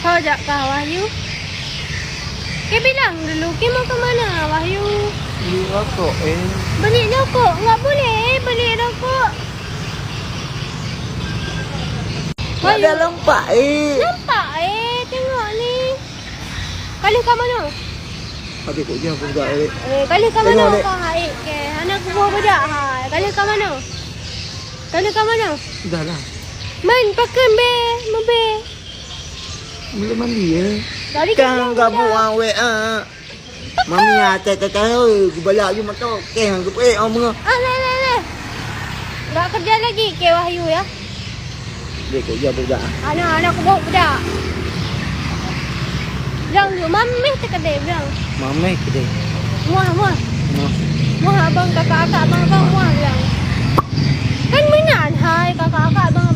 Kau jak kah Wahyu? Ke bilang dulu, ke mau ke mana Wahyu? Beli rokok Beli rokok, enggak boleh beli rokok. Tak ada lempak Nampak tengok ni. Kali kau mana? Adik kok dia aku budak Kali kau Tengok, mana Dek. kau haik ke? Anak buah budak hai. Kali kau mana? Kali kau mana? Dah lah. Main pakai mobil. Boleh mandi Kali Kan kau gabuk awek Mami atas gue balak je mata. Kan gue orang le. Enggak kerja lagi ke Wahyu ya? Adik kok dia budak. Anak buah budak. Bilang dulu, mami tak kedai bilang. Mami kedai. Muah. Nah. Muah abang kakak abang bilang. Kan menyan hai kakak abang